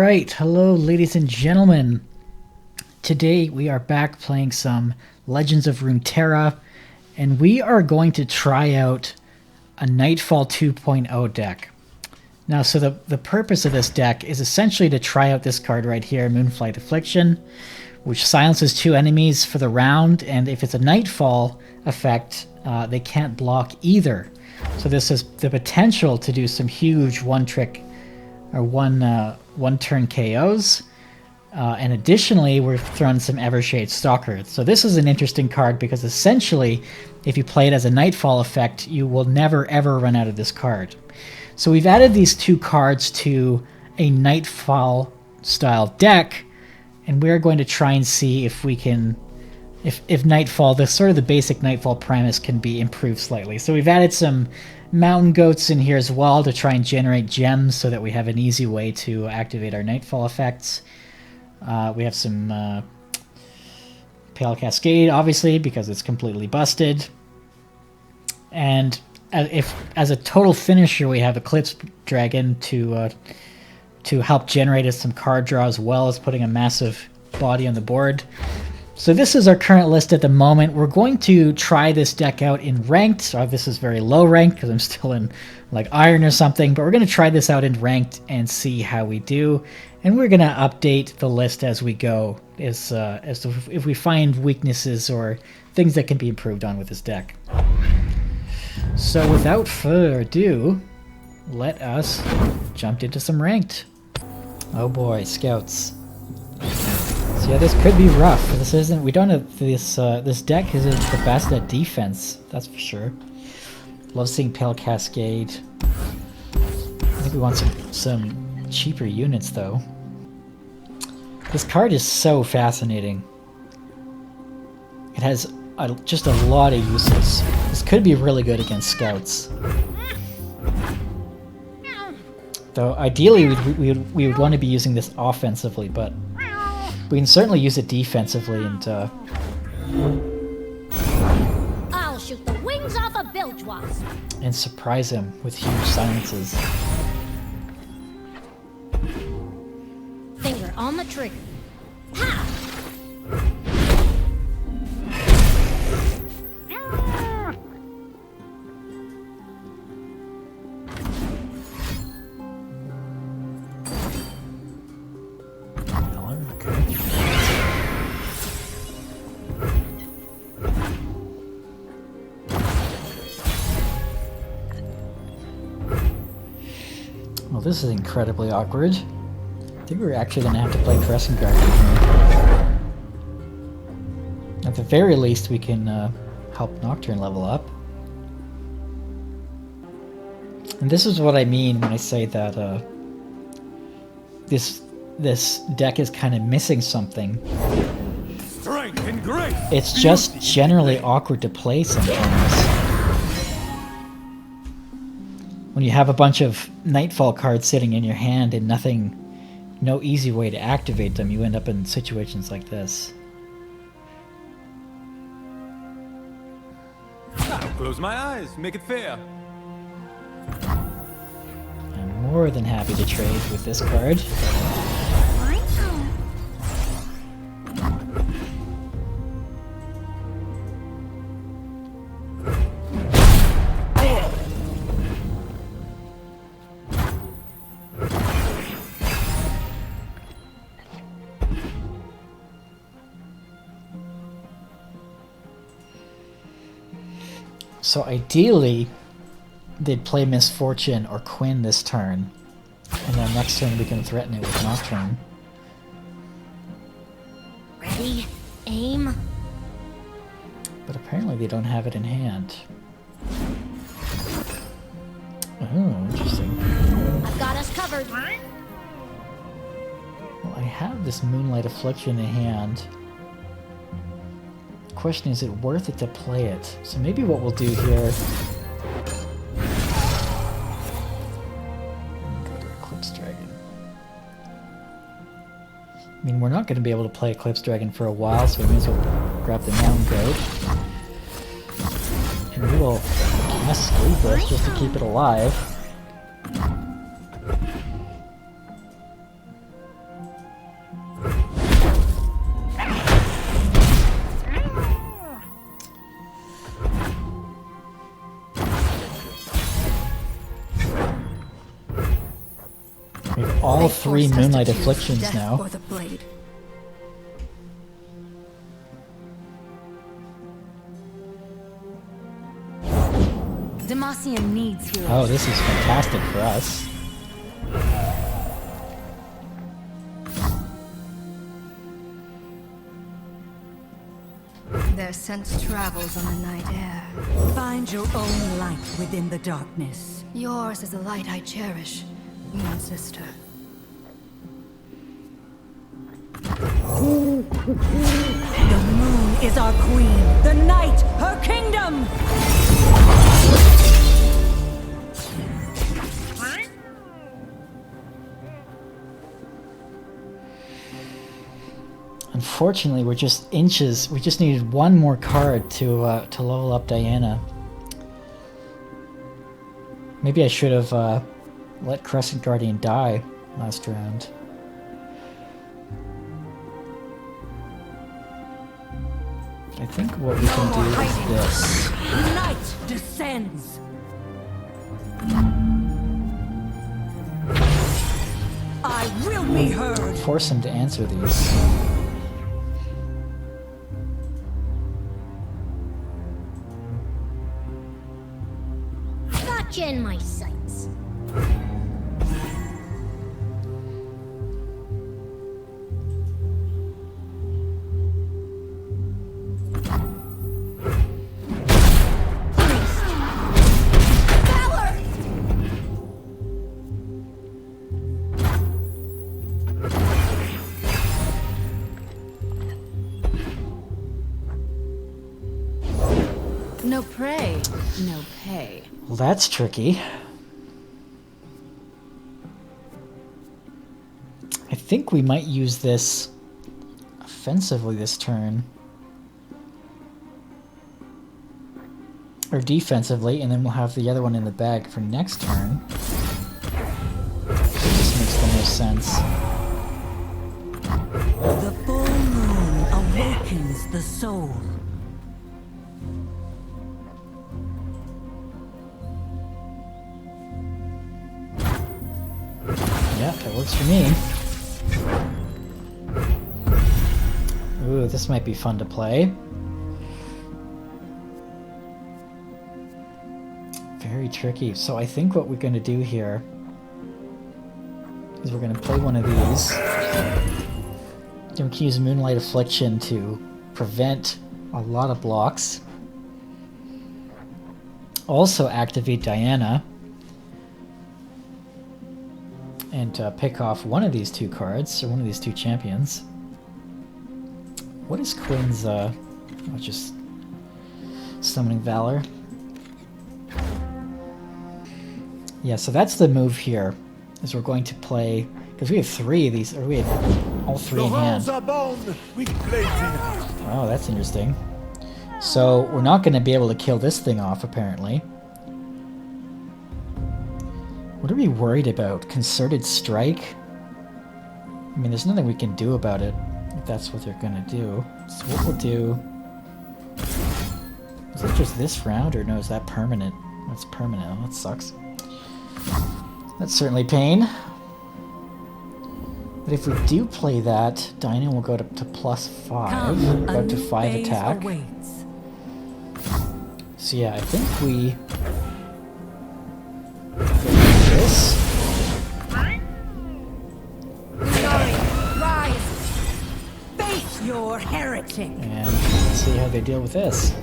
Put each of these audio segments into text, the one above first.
Alright, hello ladies and gentlemen. Today we are back playing some Legends of Runeterra, and we are going to try out a Nightfall 2.0 deck. Now, so the purpose of this deck is essentially to try out this card right here, Moonflight Affliction, which silences 2 enemies for the round, and if it's a Nightfall effect, they can't block either. So this has the potential to do some huge one-trick or one-turn KOs. And additionally, we're throwing some Evershade Stalker. So this is an interesting card because essentially, if you play it as a Nightfall effect, you will never ever run out of this card. So we've added these 2 cards to a Nightfall style deck, and we're going to try and see if we can, if Nightfall, the sort of the basic Nightfall premise can be improved slightly. So we've added some Mountain Goats in here as well to try and generate gems so that we have an easy way to activate our Nightfall effects. We have some Pale Cascade, obviously, because it's completely busted. And if as a total finisher, we have Eclipse Dragon to help generate us some card draw, as well as putting a massive body on the board. So this is our current list at the moment. We're going to try this deck out in ranked. So this is very low ranked because I'm still in like Iron or something, but we're going to try this out in ranked and see how we do. And we're going to update the list as we go, as to if we find weaknesses or things that can be improved on with this deck. So without further ado, let us jump into some ranked. Oh boy, scouts. So yeah, this could be rough. This isn't. We don't have this. This deck isn't the best at defense. That's for sure. Love seeing Pale Cascade. I think we want some cheaper units though. This card is so fascinating. It has just a lot of uses. This could be really good against scouts. Though ideally we would want to be using this offensively, but we can certainly use it defensively and I'll shoot the wings off a bilge wasp and surprise him with huge silences. Finger on the trigger. Ha! Well, this is incredibly awkward. I think we're actually going to have to play Crescent Guard here. At the very least, we can help Nocturne level up. And this is what I mean when I say that this deck is kind of missing something. Strength and grace. It's just generally awkward to play sometimes. When you have a bunch of Nightfall cards sitting in your hand and no easy way to activate them, you end up in situations like this. I'll close my eyes, make it fair. I'm more than happy to trade with this card. So ideally, they'd play Misfortune or Quinn this turn, and then next turn we can threaten it with Nocturne. Ready? Aim. But apparently they don't have it in hand. Oh, interesting. I've got us covered. Well, I have this Moonlight Affliction in hand. Question, is it worth it to play it? So maybe what we'll do here, go to Eclipse Dragon. I mean, we're not going to be able to play Eclipse Dragon for a while, so we may as well grab the Mountain Goat. And we will cast Sleepless just to keep it alive. all They 3 forced us to Moonlight choose Afflictions death now. or the blade. Demacian needs heroes. Oh, this is fantastic for us. Their sense travels on the night air. Find your own light within the darkness. Yours is the light I cherish, my sister. The moon is our queen, the night her kingdom! Unfortunately, we're just inches. We just needed 1 more card to level up Diana. Maybe I should have let Crescent Guardian die last round. I think what we can do is this. Night descends! I will be heard! Force him to answer these. Gotcha in my sights. No prey, no pay. Well, that's tricky. I think we might use this offensively this turn. Or defensively, and then we'll have the other one in the bag for next turn. This makes the most sense. The full moon awakens the soul. Yeah, that works for me. Ooh, this might be fun to play. Very tricky. So I think what we're going to do here is we're going to play one of these. Then we can use Moonlight Affliction to prevent a lot of blocks. Also activate Diana. And pick off one of these 2 cards, or one of these 2 champions. What is Quinn's, just Summoning Valor? Yeah, so that's the move here, is we're going to play, because we have 3 of these, or we have all 3 in hand. Oh, that's interesting. So, we're not going to be able to kill this thing off, apparently. What are we worried about? Concerted Strike? I mean, there's nothing we can do about it, if that's what they're gonna do. So what we'll do... Is it just this round, or no, is that permanent? That's permanent. Oh, that sucks. That's certainly pain. But if we do play that, Dinah will go to +5. We're about to 5 attack. Awaits. So yeah, I think we... this. Rise! Face your heretic! And let's see how they deal with this.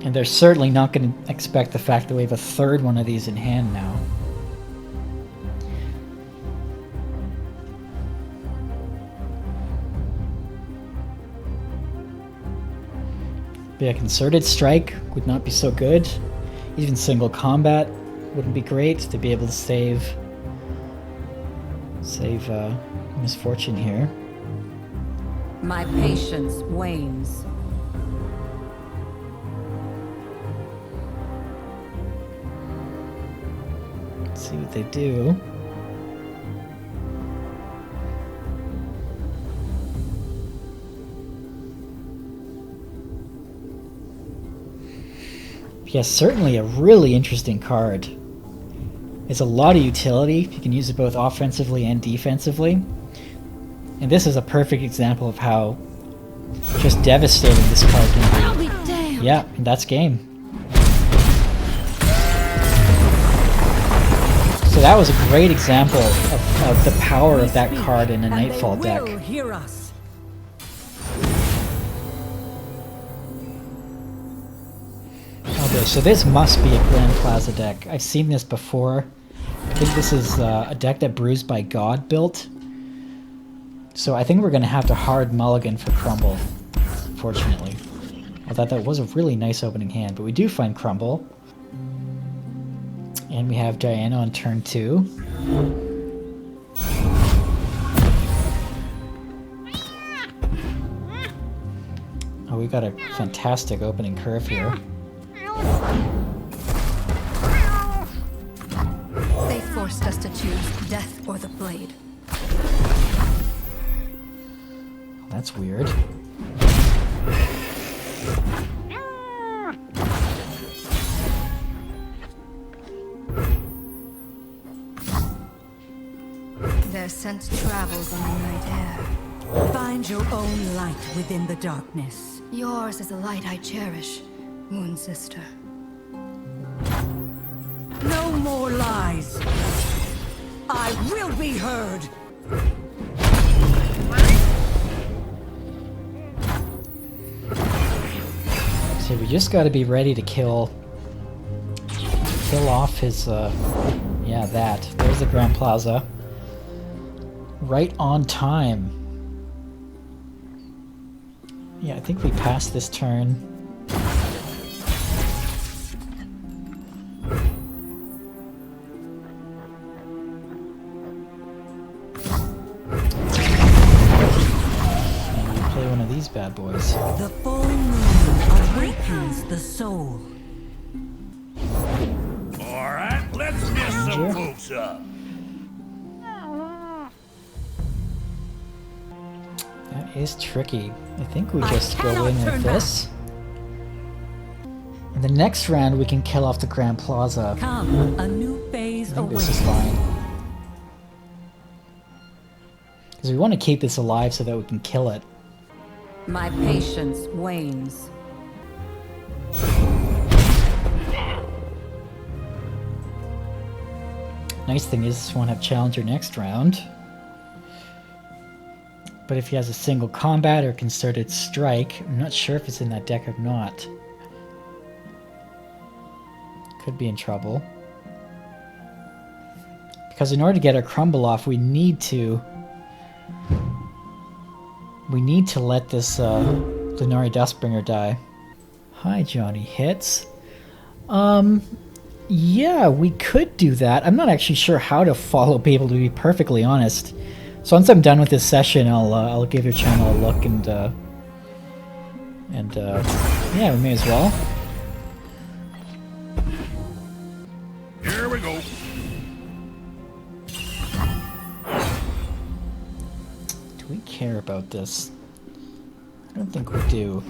And they're certainly not going to expect the fact that we have a 3rd one of these in hand now. But yeah, Concerted Strike would not be so good. Even single combat wouldn't be great to be able to save Misfortune here. My patience wanes. Let's see what they do. Yeah, certainly a really interesting card. It's a lot of utility. You can use it both offensively and defensively. And this is a perfect example of how just devastating this card can I'll be damned. be. Yeah, and that's game. So that was a great example of the power of that card in a Nightfall deck. They will hear us. Okay, so this must be a Grand Plaza deck. I've seen this before. I think this is a deck that Bruised by God built. So I think we're going to have to hard mulligan for Crumble, fortunately. I thought that was a really nice opening hand, but we do find Crumble. And we have Diana on turn 2. Oh, we got a fantastic opening curve here. They forced us to choose death or the blade. That's weird. Their scent travels in the night air. Find your own light within the darkness. Yours is a light I cherish, Moon Sister. No more lies. I will be heard. So we just got to be ready to kill off his, yeah, that. There's the Grand Plaza. Right on time. Yeah, I think we passed this turn. And we play one of these bad boys. The full moon awakens the soul. Alright, let's get some folks up. That is tricky. I think we just go in with this. In the next round, we can kill off the Grand Plaza. Come, a new phase I think this is awaits. fine. Because we want to keep this alive so that we can kill it. My patience wanes. Nice thing is this won't have Challenger next round. But if he has a single combat or concerted strike, I'm not sure if it's in that deck or not. Could be in trouble. Because in order to get our Crumble off, we need to let this Lunari Dustbringer die. Hi, Johnny Hits. Yeah, we could do that. I'm not actually sure how to follow people, to be perfectly honest. So once I'm done with this session, I'll give your channel a look and yeah, we may as well. Here we go. Do we care about this? I don't think we do.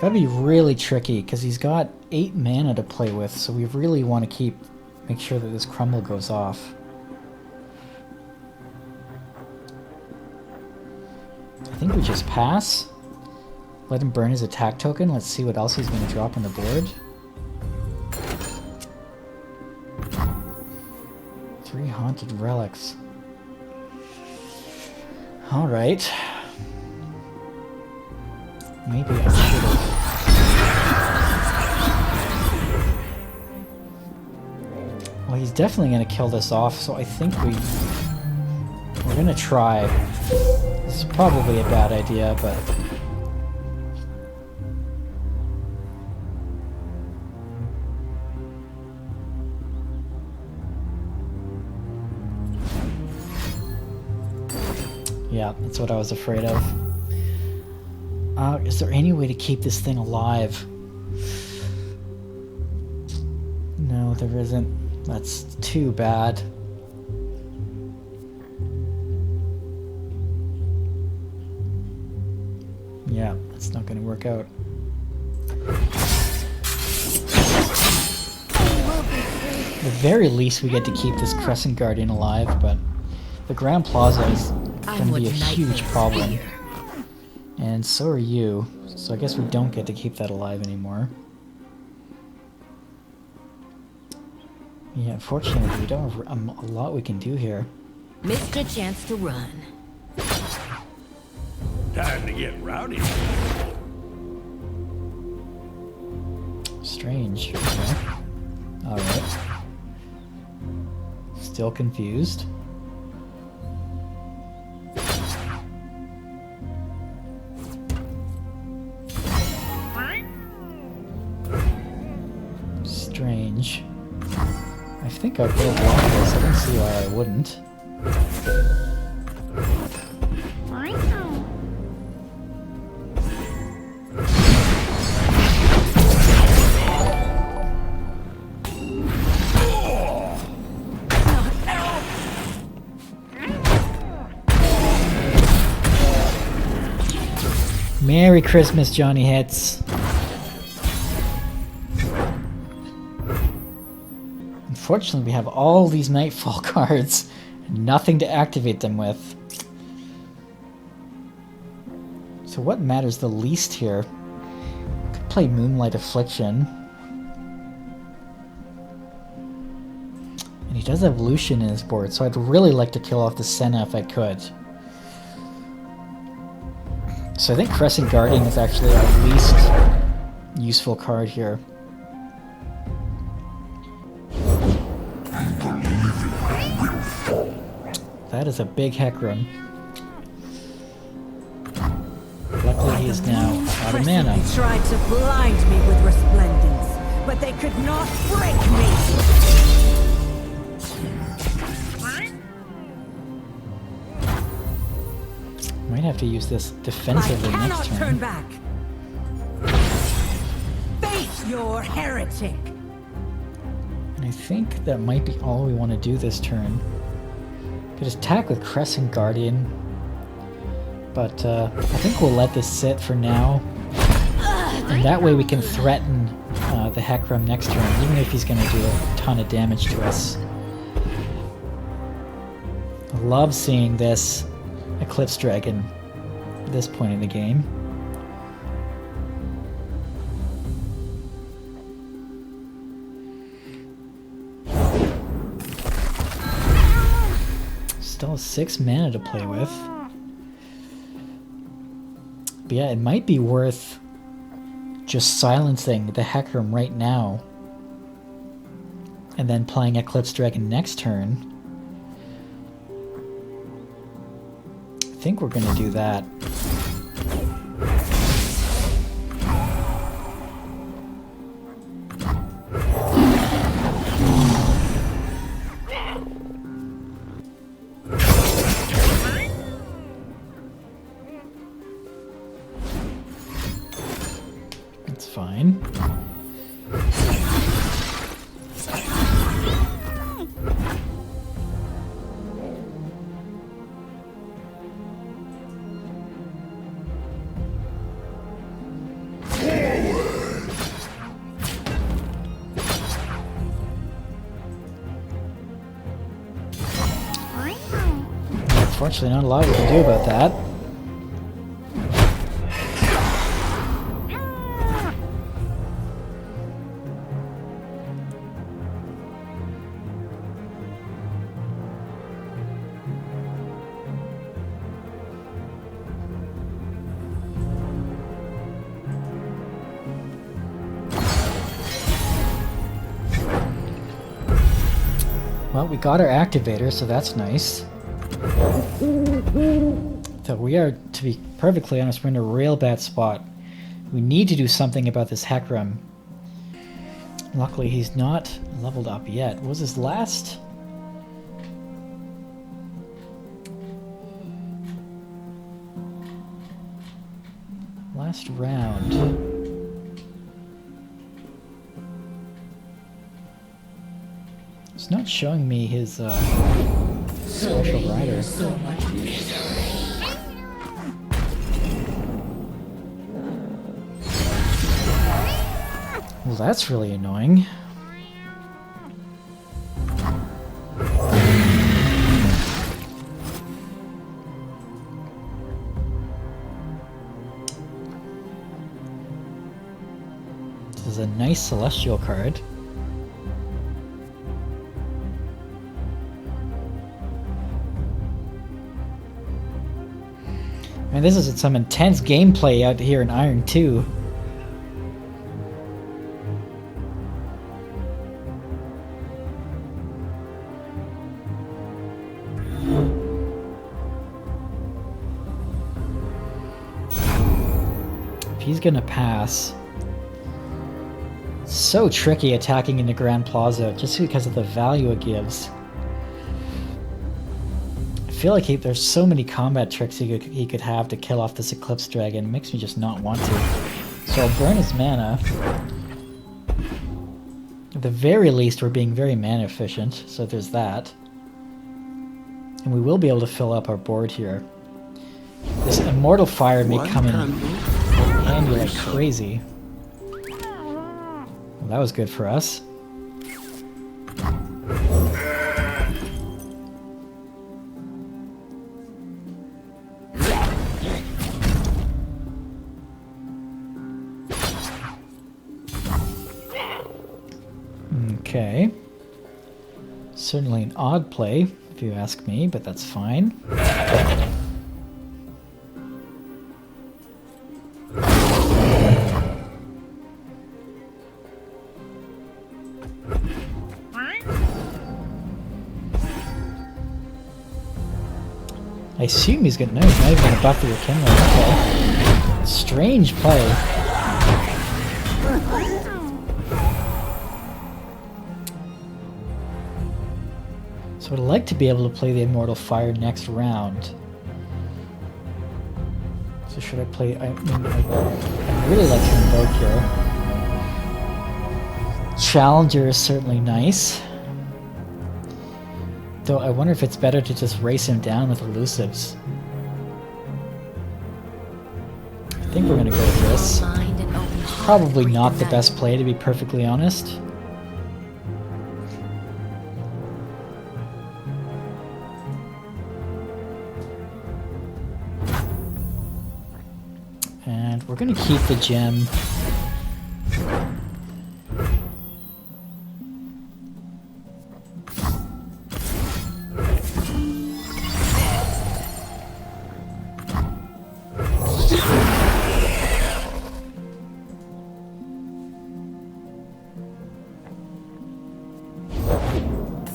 Gotta be really tricky because he's got 8 mana to play with, so we really want to make sure that this Crumble goes off. I think we just pass. Let him burn his attack token. Let's see what else he's going to drop on the board. 3 Haunted Relics. Alright. Maybe I should have. Well, he's definitely going to kill this off, so I think we're going to try. This is probably a bad idea, but... yeah, that's what I was afraid of. Is there any way to keep this thing alive? No, there isn't. That's too bad. Yeah, it's not going to work out. At the very least, we get to keep this Crescent Guardian alive, but the Grand Plaza is going to be a huge problem. And so are you, so I guess we don't get to keep that alive anymore. Yeah, unfortunately, we don't have a lot we can do here. Missed a chance to run. Time to get rowdy. Strange. Okay. Alright. Still confused. Strange. I think I would block this. I don't see why I wouldn't. Merry Christmas, Johnny Hits. Unfortunately, we have all these Nightfall cards and nothing to activate them with. So what matters the least here? Could play Moonlight Affliction. And he does have Lucian in his board, so I'd really like to kill off the Senna if I could. So I think Crescent Guardian is actually our least useful card here. That is a big Hecarim. Luckily he is now out of mana. They tried to blind me with resplendence, but they could not break me. Might have to use this defensively next turn. Turn back. Face your heretic. And I think that might be all we want to do this turn. Could attack with Crescent Guardian, but I think we'll let this sit for now. And that way we can threaten the Hecarim next turn, even if he's going to do a ton of damage to us. I love seeing this Eclipse Dragon at this point in the game. Still has 6 mana to play with. But yeah, it might be worth just silencing the Hecarim right now and then playing Eclipse Dragon next turn. I think we're gonna do that. That's fine. Unfortunately, not a lot we can do about that. Well, we got our activator, so that's nice. So we are, to be perfectly honest, we're in a real bad spot. We need to do something about this Hecarim. Luckily, he's not leveled up yet. What was his last? Last round. It's not showing me his special rider. Well, that's really annoying. This is a nice celestial card. And this is some intense gameplay out here in Iron 2. If he's gonna pass. It's so tricky attacking into Grand Plaza just because of the value it gives. I feel like there's so many combat tricks he could have to kill off this Eclipse Dragon. It makes me just not want to. So I'll burn his mana. At the very least, we're being very mana efficient, so there's that. And we will be able to fill up our board here. This Immortal Fire may come in handy like crazy. Well, that was good for us. Okay. Certainly an odd play, if you ask me, but that's fine. I assume he's gonna... No, he's not even gonna buff the Kindler. Okay. Strange play. So I'd like to be able to play the Immortal Fire next round. So should I play... I really like to invoke here. Challenger is certainly nice. Though I wonder if it's better to just race him down with elusives. I think we're gonna go with this. Probably not the best play, to be perfectly honest. And we're gonna keep the gem.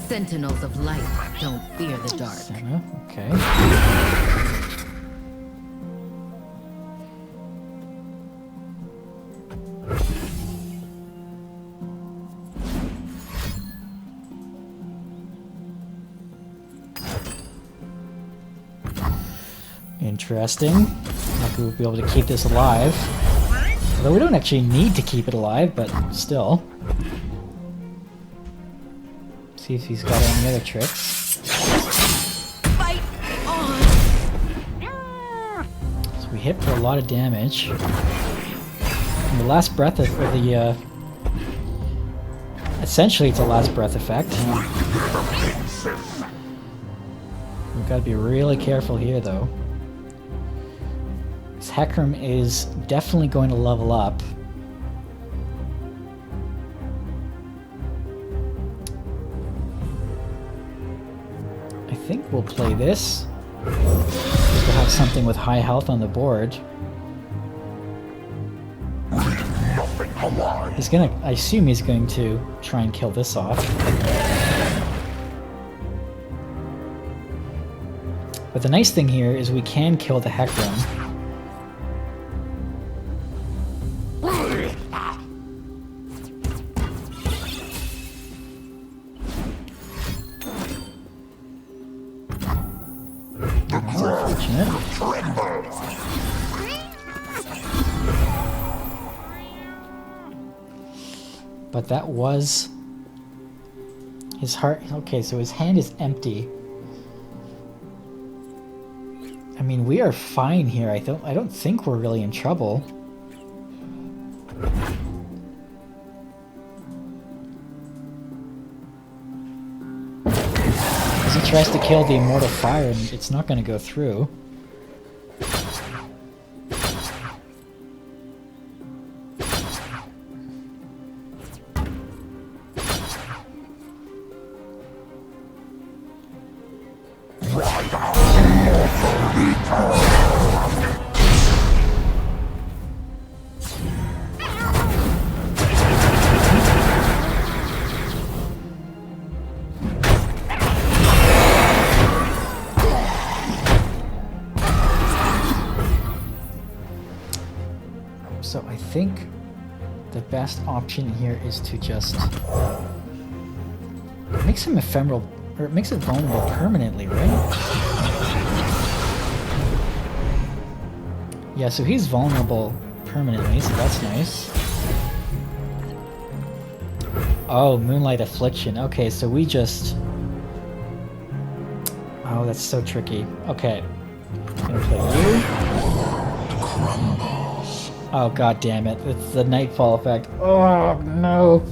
Sentinels of light don't fear the dark. Okay. Interesting. Like we'll be able to keep this alive. Although we don't actually need to keep it alive, but still. See if he's got any other tricks. Fight on. So we hit for a lot of damage. And the last breath of the essentially it's a last breath effect. We've got to be really careful here though. This Hecarim is definitely going to level up. I think we'll play this. Just to have something with high health on the board. He's gonna... I assume he's going to try and kill this off. But the nice thing here is we can kill the Hecarim. But that was his heart. Okay, so his hand is empty. I mean, we are fine here. I don't think we're really in trouble. Because he tries to kill the Immortal Fire and it's not going to go through. So I think the best option here is to just... It makes him ephemeral, or it makes it vulnerable permanently, right? Yeah, so he's vulnerable permanently, so that's nice. Oh, Moonlight Affliction. Okay, so we just... Oh, that's so tricky. Okay. I'm gonna play you. Oh, god damn it. It's the Nightfall effect. Oh, no.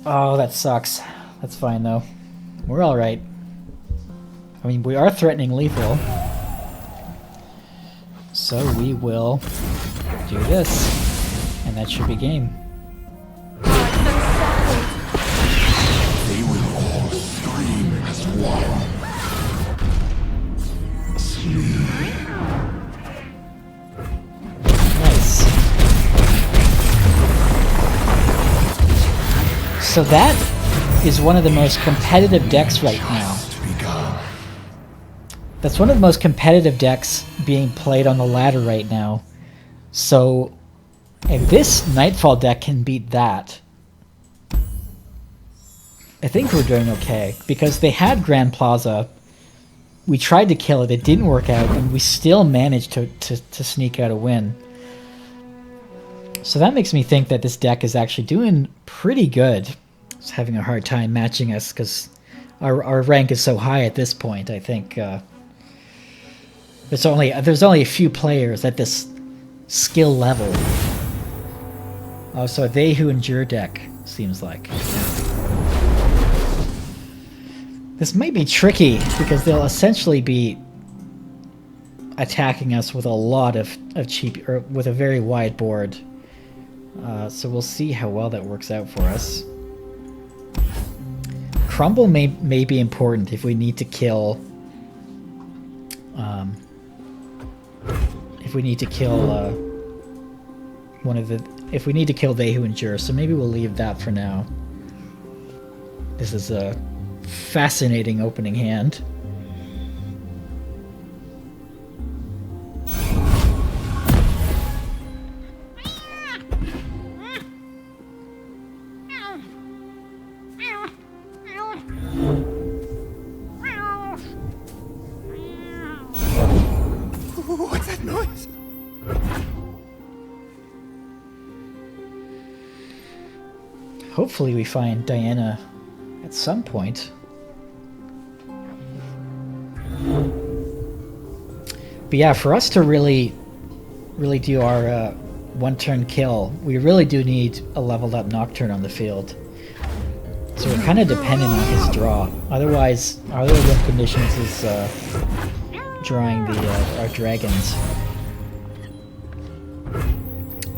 Oh, that sucks. That's fine, though. We're alright. I mean, we are threatening lethal. So we will do this. And that should be game. They will all scream as one. Nice. So that is one of the most competitive decks right now. That's one of the most competitive decks being played on the ladder right now. So if this Nightfall deck can beat that, I think we're doing okay. Because they had Grand Plaza. We tried to kill it, it didn't work out, and we still managed to sneak out a win. So that makes me think that this deck is actually doing pretty good. It's having a hard time matching us because our rank is so high at this point. I think there's only a few players at this skill level. Oh, so they who endure deck seems like. This might be tricky because they'll essentially be attacking us with a lot of cheap, or with a very wide board. So we'll see how well that works out for us. Crumble may be important if we need to kill. If we need to kill if we need to kill They Who Endure, so maybe we'll leave that for now. This is a fascinating opening hand. What's that noise? Hopefully we find Diana at some point. But yeah, for us to really do our one-turn kill, we really do need a leveled up Nocturne on the field. So we're kind of dependent on his draw. Otherwise, our other win conditions is drawing our dragons.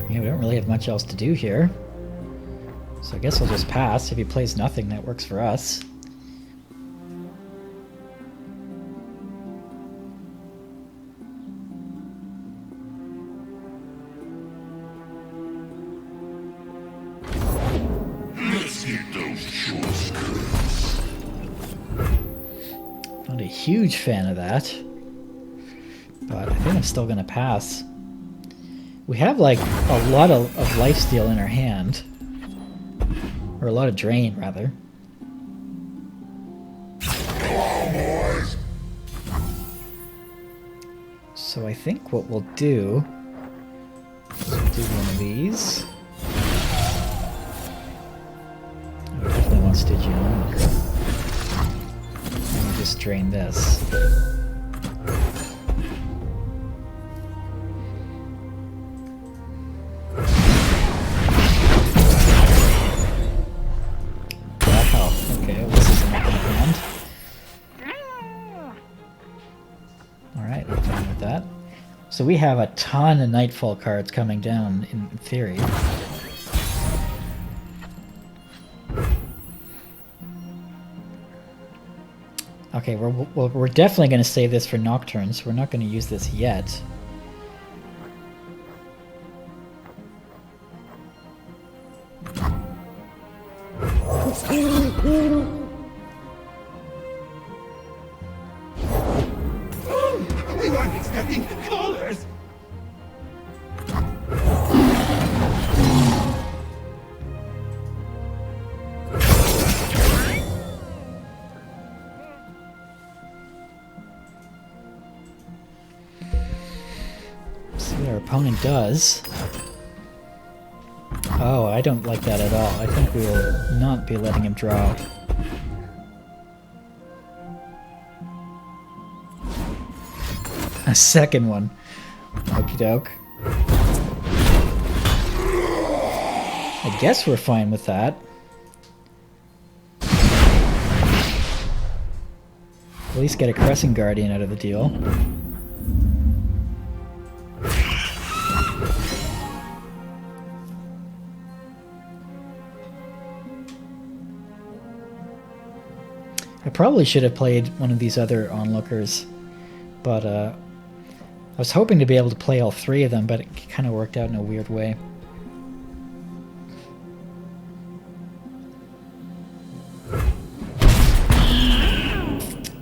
Yeah, we don't really have much else to do here. So I guess I'll just pass. If he plays nothing, that works for us. Let's get those shortcuts. Not a huge fan of that. But I think I'm still gonna pass. We have like a lot of lifesteal in our hand. Or a lot of drain, rather. So I think what we'll do is we'll do one of these. Oh, definitely want Stygian. And we'll just drain this. So we have a ton of Nightfall cards coming down, in theory. Okay, we're definitely going to save this for Nocturne, so we're not going to use this yet. We weren't expecting callers! See what our opponent does. Oh, I don't like that at all. I think we will not be letting him draw. A second one. Okie doke. I guess we're fine with that. At least get a Crescent Guardian out of the deal. I probably should have played one of these other onlookers, but I was hoping to be able to play all three of them, but it kind of worked out in a weird way.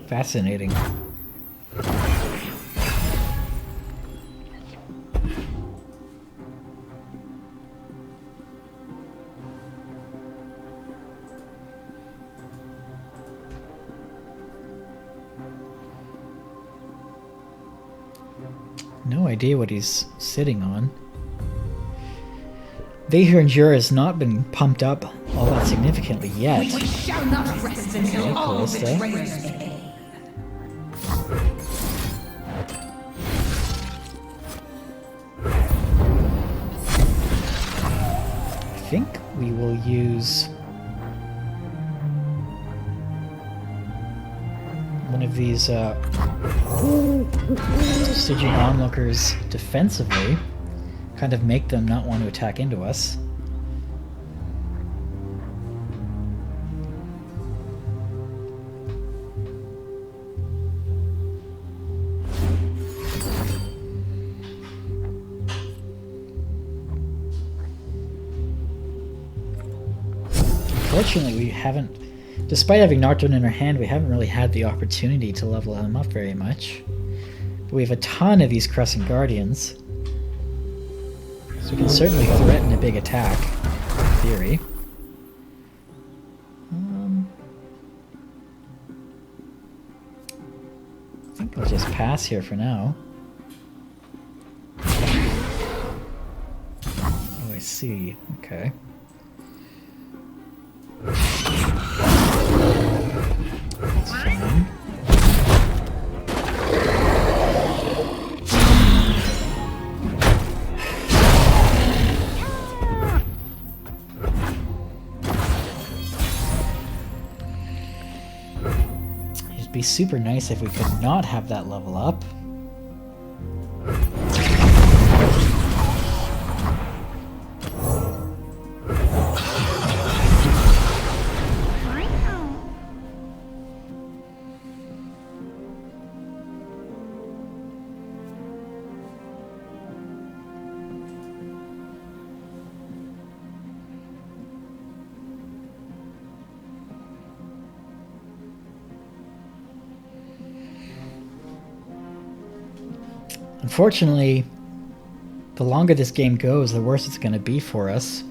Fascinating. No idea what he's sitting on. They Who Endure has not been pumped up all that significantly yet. We shall not rest until Yeah, all Callista. betrayers pay. I think we will use one of these Stygian onlookers defensively, kind of make them not want to attack into us. Unfortunately, we haven't, despite having Nocturne in our hand, we haven't really had the opportunity to level him up very much. But we have a ton of these Crescent Guardians, so we can certainly threaten a big attack, in theory. I think I'll just pass here for now. Oh, I see. Okay. That's fine. It'd be super nice if we could not have that level up. Unfortunately, the longer this game goes, the worse it's going to be for us.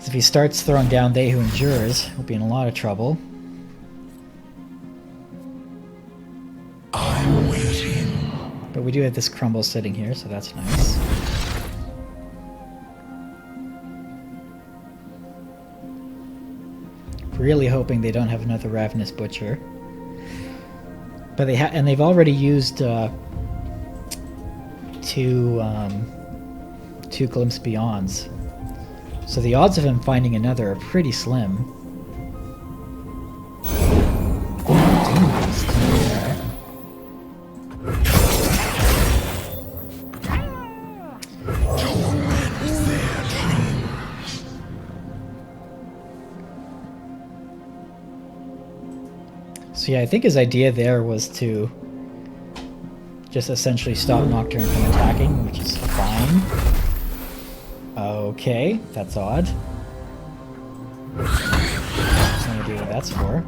If he starts throwing down They Who Endures, we'll be in a lot of trouble. I'm waiting. But we do have this Crumble sitting here, so that's nice. Really hoping they don't have another Ravenous Butcher. But they've already used two Glimpse Beyonds. So the odds of him finding another are pretty slim. So yeah, I think his idea there was to just essentially stop Nocturne from attacking, which is fine. Okay, that's odd. No idea what that's for.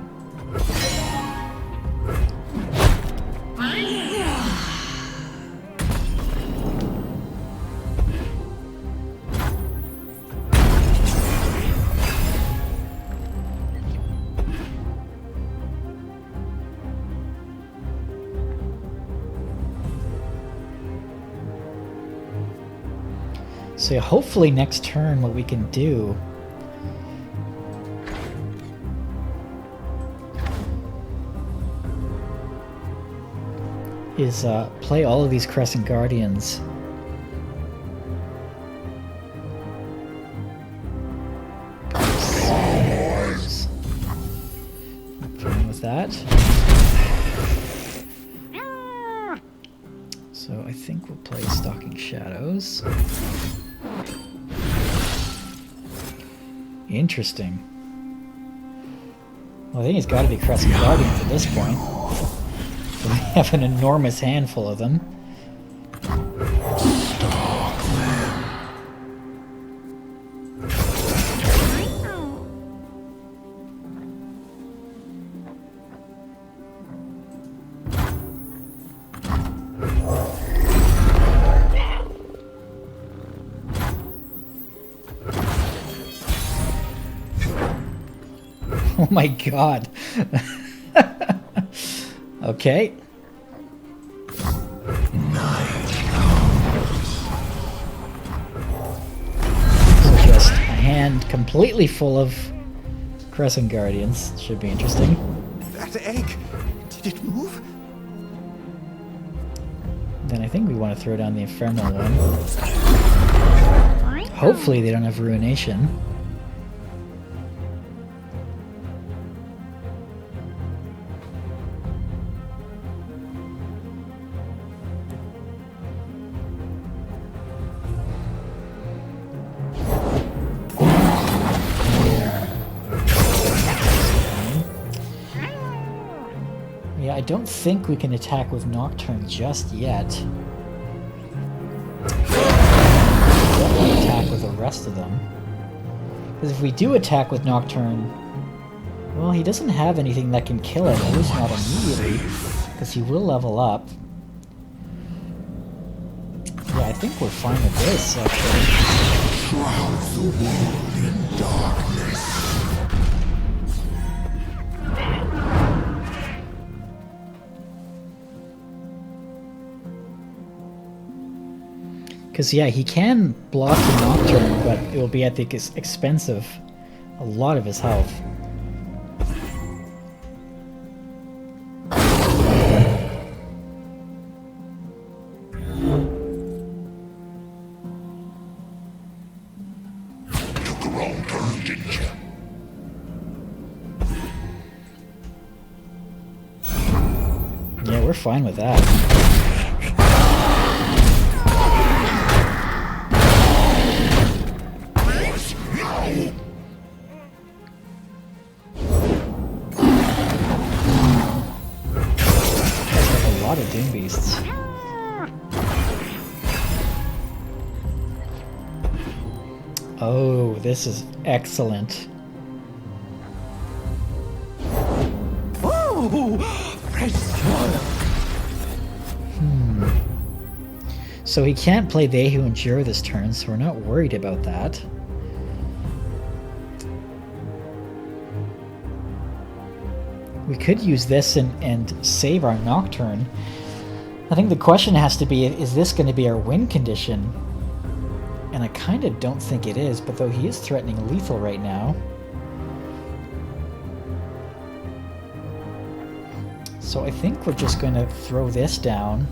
So yeah, hopefully next turn what we can do is play all of these Crescent Guardians. Fine with that. So I think we'll play Stalking Shadows. Interesting. Well, I think it's got to be Crescent Guardians at this point. We have an enormous handful of them. Oh my god. Okay. So just a hand completely full of Crescent Guardians. Should be interesting. That egg, did it move? Then I think we want to throw down the Ephemeral one. Hopefully they don't have Ruination. Yeah, I don't think we can attack with Nocturne just yet. Definitely attack with the rest of them. Because if we do attack with Nocturne, well, he doesn't have anything that can kill him, at least not immediately, because he will level up. Yeah, I think we're fine with this, actually. Shroud the world in darkness. Because, yeah, he can block the Nocturne, but it will be at the expense of a lot of his health. Took a wrong turn, didn't you? Yeah, we're fine with that. Doom Beasts. Oh, this is excellent. Oh, fresh soil. So he can't play They Who Endure this turn, so we're not worried about that. We could use this and save our Nocturne. I think the question has to be, is this going to be our win condition? And I kind of don't think it is, but though he is threatening lethal right now. So I think we're just going to throw this down.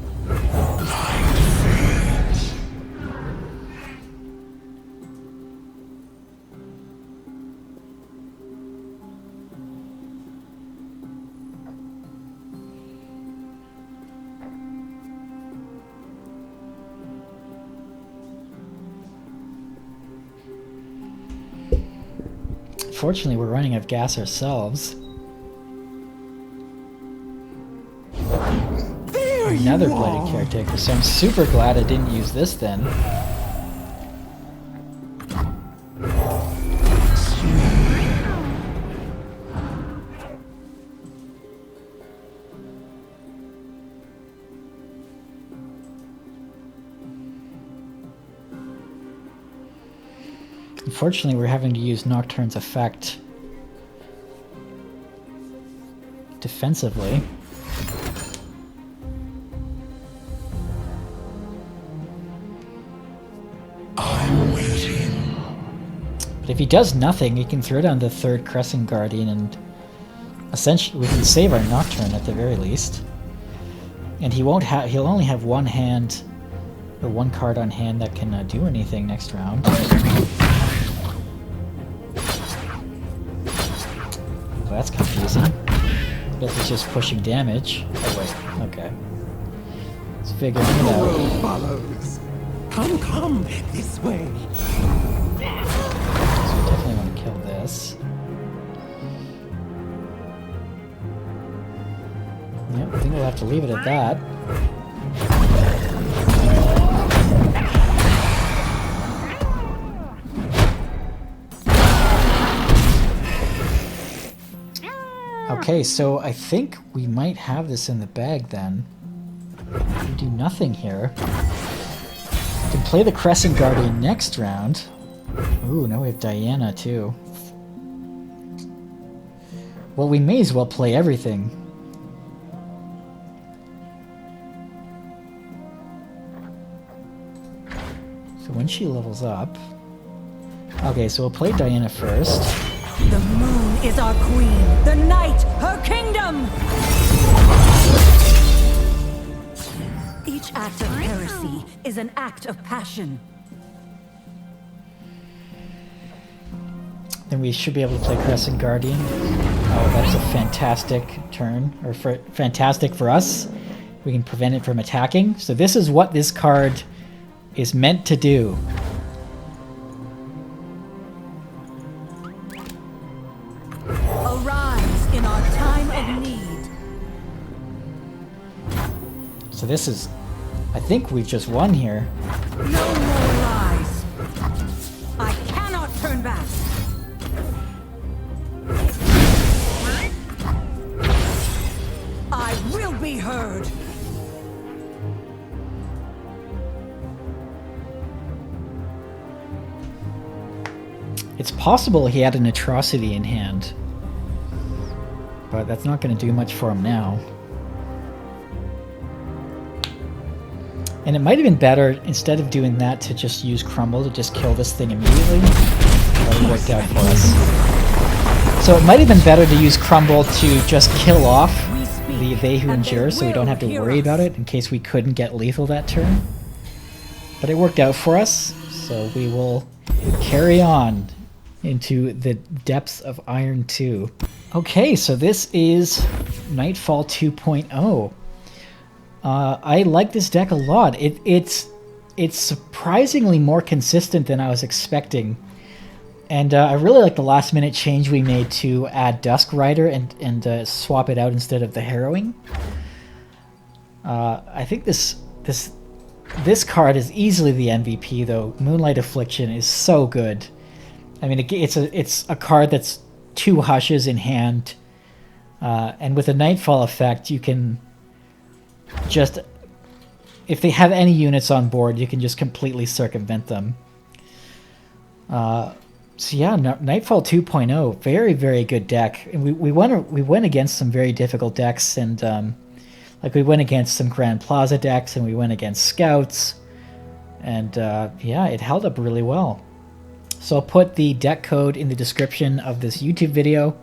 Fortunately, we're running out of gas ourselves. another Blighted Caretaker, so I'm super glad I didn't use this then. Unfortunately, we're having to use Nocturne's effect defensively. I'm waiting. But if he does nothing, he can throw down the third Crescent Guardian, and essentially we can save our Nocturne at the very least. And he won't have. He'll only have one hand, or one card on hand that can do anything next round. Well, that's confusing. I guess it's just pushing damage. Oh wait, okay. Let's figure it out. World follows. Come, this way. So we definitely want to kill this. Yep, I think we'll have to leave it at that. Okay, so I think we might have this in the bag then. We do nothing here. We can play the Crescent Guardian next round. Ooh, now we have Diana too. Well, we may as well play everything. So when she levels up... Okay, so we'll play Diana first. The moon is our queen, the night her kingdom! Each act of heresy is an act of passion. Then we should be able to play Crescent Guardian. Oh, that's a fantastic turn, or fantastic for us. We can prevent it from attacking. So this is what this card is meant to do. Arise in our time of need. So this is... I think we've just won here. No more lies. I cannot turn back. I will be heard. It's possible he had an atrocity in hand, but that's not going to do much for him now. And it might have been better, instead of doing that, to just use Crumble to just kill this thing immediately. That would worked out for us. So it might have been better to use Crumble to just kill off the They Who Endure, so we don't have to worry about it in case we couldn't get lethal that turn. But it worked out for us, so we will carry on into the depths of Iron 2. Okay, so this is Nightfall 2.0. I like this deck a lot. It's surprisingly more consistent than I was expecting. And I really like the last minute change we made to add Dusk Rider and swap it out instead of the Harrowing. I think this card is easily the MVP though. Moonlight Affliction is so good. I mean, it's a card that's 2 Hushes in hand, and with a Nightfall effect, you can just, if they have any units on board, you can just completely circumvent them. So yeah, Nightfall 2.0, very, very good deck. And we went against some very difficult decks, and like we went against some Grand Plaza decks, and we went against Scouts, and yeah, it held up really well. So I'll put the deck code in the description of this YouTube video.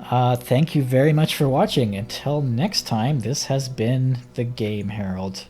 Thank you very much for watching. Until next time, this has been the Game Herald.